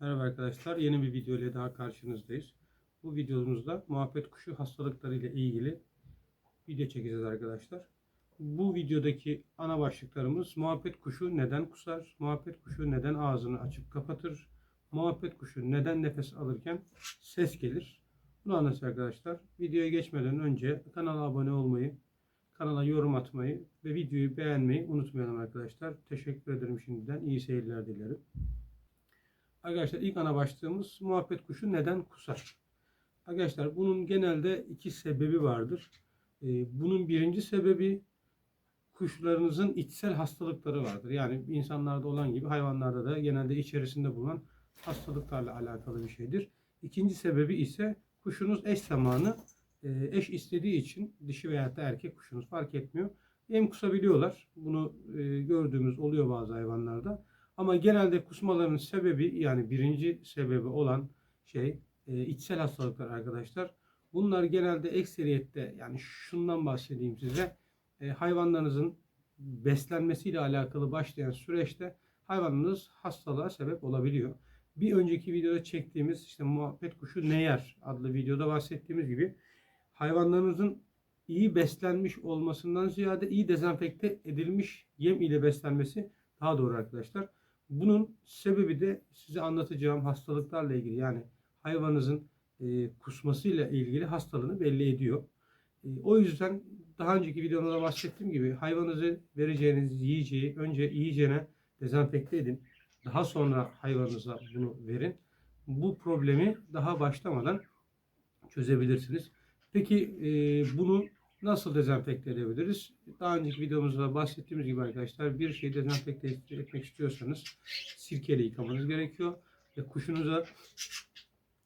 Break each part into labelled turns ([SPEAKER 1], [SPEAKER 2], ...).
[SPEAKER 1] Merhaba arkadaşlar, yeni bir video ile daha karşınızdayız. Bu videomuzda muhabbet kuşu hastalıkları ile ilgili video çekeceğiz arkadaşlar. Bu videodaki ana başlıklarımız muhabbet kuşu neden kusar, muhabbet kuşu neden ağzını açıp kapatır, muhabbet kuşu neden nefes alırken ses gelir. Bunu anlatacağız arkadaşlar. Videoya geçmeden önce kanala abone olmayı, kanala yorum atmayı ve videoyu beğenmeyi unutmayalım arkadaşlar. Teşekkür ederim şimdiden. İyi seyirler dilerim. Arkadaşlar ilk ana başlığımız muhabbet kuşu neden kusar? Arkadaşlar bunun genelde iki sebebi vardır. Bunun birinci sebebi kuşlarınızın içsel hastalıkları vardır. Yani insanlarda olan gibi hayvanlarda da genelde içerisinde bulunan hastalıklarla alakalı bir şeydir. İkinci sebebi ise kuşunuz eş zamanı eş istediği için dişi veya da erkek kuşunuz fark etmiyor. Hem kusabiliyorlar. Bunu gördüğümüz oluyor bazı hayvanlarda. Ama genelde kusmaların sebebi yani birinci sebebi olan şey içsel hastalıklar arkadaşlar. Bunlar genelde ekseriyette yani şundan bahsedeyim size. Hayvanlarınızın beslenmesiyle alakalı başlayan süreçte hayvanınız hastalığa sebep olabiliyor. Bir önceki videoda çektiğimiz işte muhabbet kuşu ne yer adlı videoda bahsettiğimiz gibi hayvanlarınızın iyi beslenmiş olmasından ziyade iyi dezenfekte edilmiş yem ile beslenmesi daha doğru arkadaşlar. Bunun sebebi de size anlatacağım hastalıklarla ilgili yani hayvanınızın kusmasıyla ilgili hastalığını belli ediyor. O yüzden daha önceki videoda bahsettiğim gibi hayvanınızı vereceğiniz yiyeceği önce iyicene dezenfekte edin. Daha sonra hayvanınıza bunu verin. Bu problemi daha başlamadan çözebilirsiniz. Peki bunu nasıl dezenfekte edebiliriz? Daha önceki videomuzda bahsettiğimiz gibi arkadaşlar bir şeyi dezenfekte etmek istiyorsanız sirkeyle yıkamanız gerekiyor. Ve kuşunuza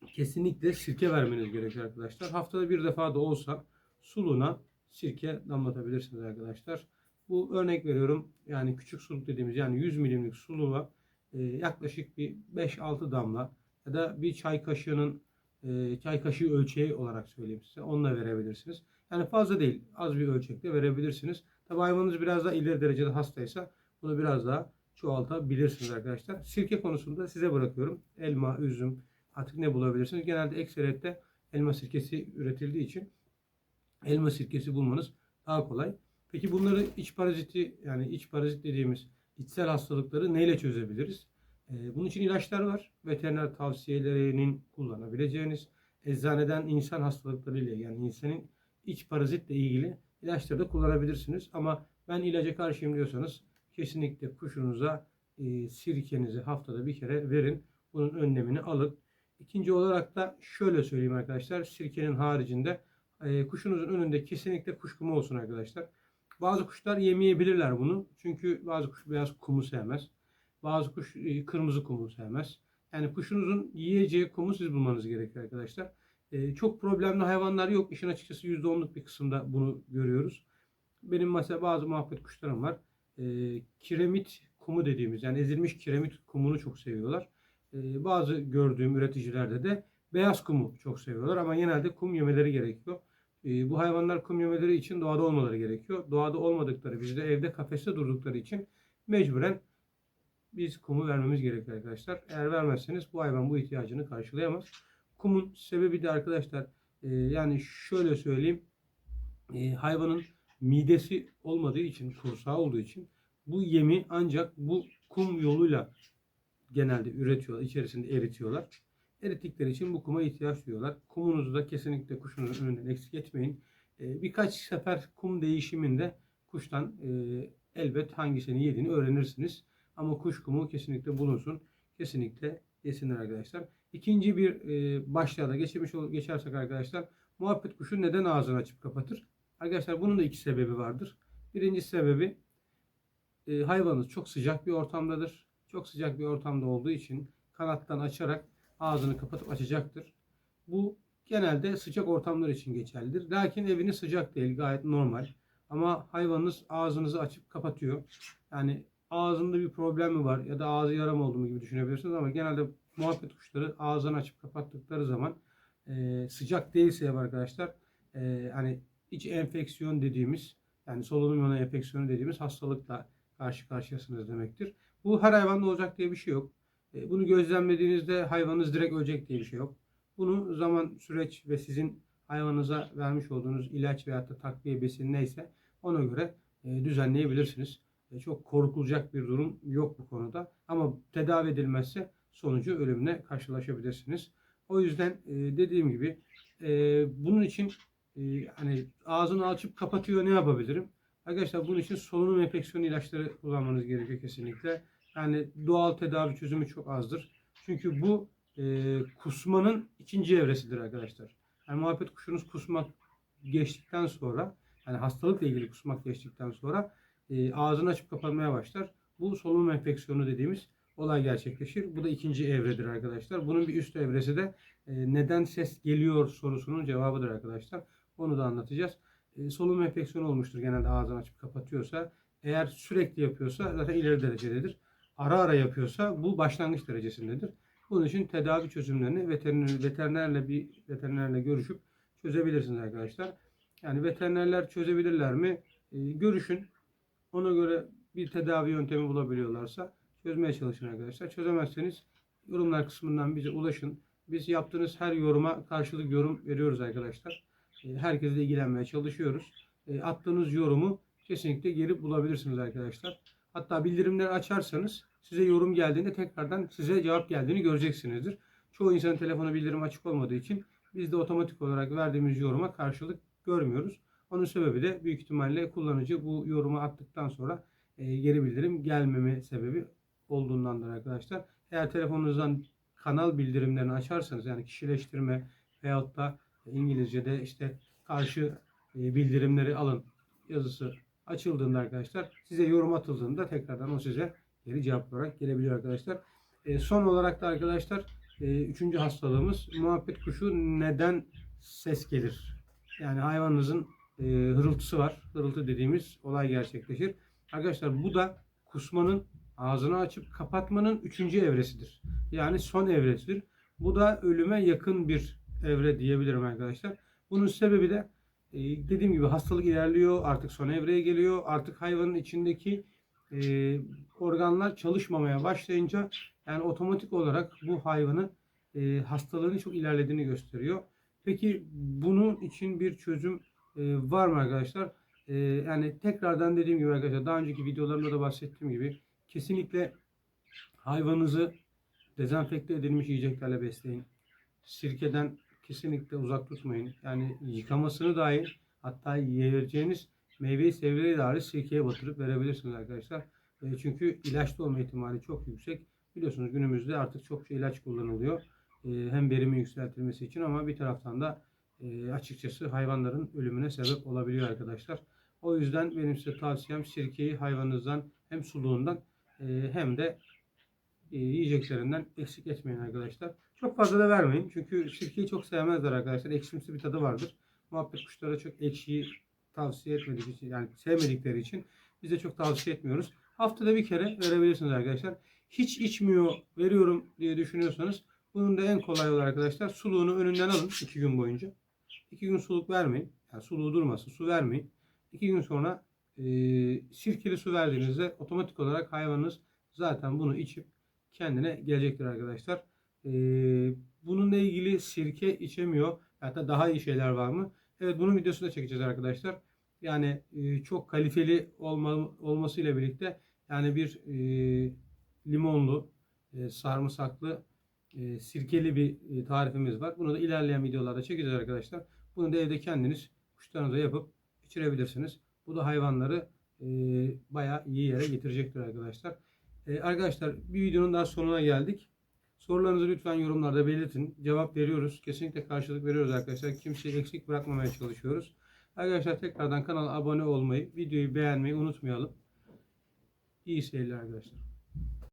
[SPEAKER 1] kesinlikle sirke vermeniz gerekiyor arkadaşlar. Haftada bir defa da olsa suluğuna sirke damlatabilirsiniz arkadaşlar. Bu örnek veriyorum yani küçük suluk dediğimiz yani 100 milimlik suluğa yaklaşık bir 5-6 damla ya da bir çay kaşığı ölçeği olarak söyleyeyim size. Onunla verebilirsiniz. Yani fazla değil az bir ölçekte verebilirsiniz. Tabi hayvanınız biraz daha ileri derecede hastaysa bunu biraz daha çoğaltabilirsiniz arkadaşlar. Sirke konusunda size bırakıyorum. Elma, üzüm, artık ne bulabilirsiniz? Genelde ekseriyette elma sirkesi üretildiği için elma sirkesi bulmanız daha kolay. Peki bunları iç paraziti yani iç parazit dediğimiz içsel hastalıkları neyle çözebiliriz? Bunun için ilaçlar var. Veteriner tavsiyelerinin kullanabileceğiniz eczaneden insan hastalıkları ile yani insanın iç parazitle ilgili ilaçları da kullanabilirsiniz. Ama ben ilaca karşıyım diyorsanız kesinlikle kuşunuza sirkenizi haftada bir kere verin. Bunun önlemini alın. İkinci olarak da şöyle söyleyeyim arkadaşlar. Sirkenin haricinde kuşunuzun önünde kesinlikle kuş kumu olsun arkadaşlar. Bazı kuşlar yemeyebilirler bunu. Çünkü bazı kuş beyaz kumu sevmez. Bazı kuş kırmızı kumu sevmez. Yani kuşunuzun yiyeceği kumu siz bulmanız gerekiyor arkadaşlar. Çok problemli hayvanlar yok. İşin açıkçası %10'luk bir kısımda bunu görüyoruz. Benim mesela bazı muhabbet kuşlarım var. Kiremit kumu dediğimiz yani ezilmiş kiremit kumunu çok seviyorlar. Bazı gördüğüm üreticilerde de beyaz kumu çok seviyorlar ama genelde kum yemeleri gerekiyor. Bu hayvanlar kum yemeleri için doğada olmaları gerekiyor. Doğada olmadıkları, bizde evde kafeste durdukları için mecburen biz kumu vermemiz gerekiyor arkadaşlar. Eğer vermezseniz bu hayvan bu ihtiyacını karşılayamaz. Kumun sebebi de arkadaşlar yani şöyle söyleyeyim hayvanın midesi olmadığı için, kursağı olduğu için bu yemi ancak bu kum yoluyla genelde üretiyorlar, içerisinde eritiyorlar. Erittikleri için bu kuma ihtiyaç duyuyorlar. Kumunuzu da kesinlikle kuşunuzun önünden eksik etmeyin. Birkaç sefer kum değişiminde kuştan elbet hangisini yediğini öğrenirsiniz. Ama kuş kumu kesinlikle bulunsun. Kesinlikle yesinler arkadaşlar. İkinci bir başlığa da geçersek arkadaşlar. Muhabbet kuşu neden ağzını açıp kapatır? Arkadaşlar bunun da iki sebebi vardır. Birinci sebebi hayvanınız çok sıcak bir ortamdadır. Çok sıcak bir ortamda olduğu için kanattan açarak ağzını kapatıp açacaktır. Bu genelde sıcak ortamlar için geçerlidir. Lakin eviniz sıcak değil, gayet normal. Ama hayvanınız ağzınızı açıp kapatıyor. Yani ağzında bir problem mi var ya da ağzı yaram oldu mu gibi düşünebilirsiniz ama genelde muhabbet kuşları ağzını açıp kapattıkları zaman sıcak değilse arkadaşlar hani iç enfeksiyon dediğimiz yani solunum yolu enfeksiyonu dediğimiz hastalıkla karşı karşıyasınız demektir. Bu her hayvanda olacak diye bir şey yok. Bunu gözlemlediğinizde hayvanınız direkt ölecek diye bir şey yok. Bunu zaman, süreç ve sizin hayvanınıza vermiş olduğunuz ilaç veyahut da takviye, besin neyse ona göre düzenleyebilirsiniz. Çok korkulacak bir durum yok bu konuda. Ama tedavi edilmezse sonucu ölümle karşılaşabilirsiniz. O yüzden dediğim gibi bunun için hani ağzını açıp kapatıyor, ne yapabilirim? Arkadaşlar bunun için solunum enfeksiyonu ilaçları kullanmanız gerekiyor kesinlikle. Yani doğal tedavi çözümü çok azdır. Çünkü bu kusmanın ikinci evresidir arkadaşlar. Yani muhabbet kuşunuz kusmak geçtikten sonra, yani hastalıkla ilgili kusmak geçtikten sonra ağzını açıp kapatmaya başlar. Bu solunum enfeksiyonu dediğimiz olay gerçekleşir. Bu da ikinci evredir arkadaşlar. Bunun bir üst evresi de neden ses geliyor sorusunun cevabıdır arkadaşlar. Onu da anlatacağız. Solunum enfeksiyonu olmuştur genelde ağzını açıp kapatıyorsa. Eğer sürekli yapıyorsa zaten ileri derecededir. Ara ara yapıyorsa bu başlangıç derecesindedir. Bunun için tedavi çözümlerini veterinerle görüşüp çözebilirsiniz arkadaşlar. Yani veterinerler çözebilirler mi? Görüşün. Ona göre bir tedavi yöntemi bulabiliyorlarsa çözmeye çalışın arkadaşlar. Çözemezseniz yorumlar kısmından bize ulaşın. Biz yaptığınız her yoruma karşılık yorum veriyoruz arkadaşlar. Herkesle ilgilenmeye çalışıyoruz. Attığınız yorumu kesinlikle geri bulabilirsiniz arkadaşlar. Hatta bildirimleri açarsanız size yorum geldiğinde tekrardan size cevap geldiğini göreceksinizdir. Çoğu insanın telefonu bildirim açık olmadığı için biz de otomatik olarak verdiğimiz yoruma karşılık görmüyoruz. Onun sebebi de büyük ihtimalle kullanıcı bu yorumu attıktan sonra geri bildirim gelmeme sebebi olduğundandır arkadaşlar. Eğer telefonunuzdan kanal bildirimlerini açarsanız, yani kişileştirme veyahut da İngilizce'de işte karşı bildirimleri alın yazısı açıldığında arkadaşlar, size yorum atıldığında tekrardan o size geri cevap olarak gelebiliyor arkadaşlar. Son olarak da arkadaşlar üçüncü hastalığımız muhabbet kuşu neden ses gelir? Yani hayvanınızın hırıltısı var. Hırıltı dediğimiz olay gerçekleşir. Arkadaşlar bu da kusmanın, ağzını açıp kapatmanın üçüncü evresidir. Yani son evresidir. Bu da ölüme yakın bir evre diyebilirim arkadaşlar. Bunun sebebi de dediğim gibi hastalık ilerliyor. Artık son evreye geliyor. Artık hayvanın içindeki organlar çalışmamaya başlayınca yani otomatik olarak bu hayvanın hastalığının çok ilerlediğini gösteriyor. Peki bunun için bir çözüm var mı arkadaşlar? Yani tekrardan dediğim gibi arkadaşlar, daha önceki videolarımda da bahsettiğim gibi kesinlikle hayvanınızı dezenfekte edilmiş yiyeceklerle besleyin. Sirkeden kesinlikle uzak tutmayın. Yani yıkamasını dahi, hatta yiyeceğiniz meyveyi sebzeyi dahi sirkeye batırıp verebilirsiniz arkadaşlar. Çünkü ilaçlı olma ihtimali çok yüksek. Biliyorsunuz günümüzde artık çokça ilaç kullanılıyor. Hem verimi yükseltilmesi için, ama bir taraftan da açıkçası hayvanların ölümüne sebep olabiliyor arkadaşlar. O yüzden benim size tavsiyem, sirkeyi hayvanınızdan hem suluğundan hem de yiyeceklerinden eksik etmeyin arkadaşlar. Çok fazla da vermeyin. Çünkü sirkeyi çok sevmezler arkadaşlar. Ekşimsi bir tadı vardır. Muhabbet kuşlara çok ekşiyi tavsiye etmedik için, yani sevmedikleri için biz de çok tavsiye etmiyoruz. Haftada bir kere verebilirsiniz arkadaşlar. Hiç içmiyor, veriyorum diye düşünüyorsanız bunun da en kolay yolu arkadaşlar, suluğunu önünden alın 2 gün boyunca. 2 gün suluk vermeyin. Yani suluğu durmasın, su vermeyin. 2 gün sonra sirkeli su verdiğinizde otomatik olarak hayvanınız zaten bunu içip kendine gelecektir arkadaşlar. Bununla ilgili sirke içemiyor, hatta daha iyi şeyler var mı? Evet, bunun videosunu da çekeceğiz arkadaşlar. Yani çok kaliteli olmasıyla birlikte, yani bir limonlu, sarımsaklı, sirkeli bir tarifimiz var. Bunu da ilerleyen videolarda çekeceğiz arkadaşlar. Bunu da evde kendiniz kuşlarınıza yapıp içirebilirsiniz. Bu da hayvanları bayağı iyi yere getirecektir arkadaşlar. Arkadaşlar, bir videonun daha sonuna geldik. Sorularınızı lütfen yorumlarda belirtin. Cevap veriyoruz. Kesinlikle karşılık veriyoruz arkadaşlar. Kimseyi eksik bırakmamaya çalışıyoruz. Arkadaşlar, tekrardan kanala abone olmayı, videoyu beğenmeyi unutmayalım. İyi seyirler arkadaşlar.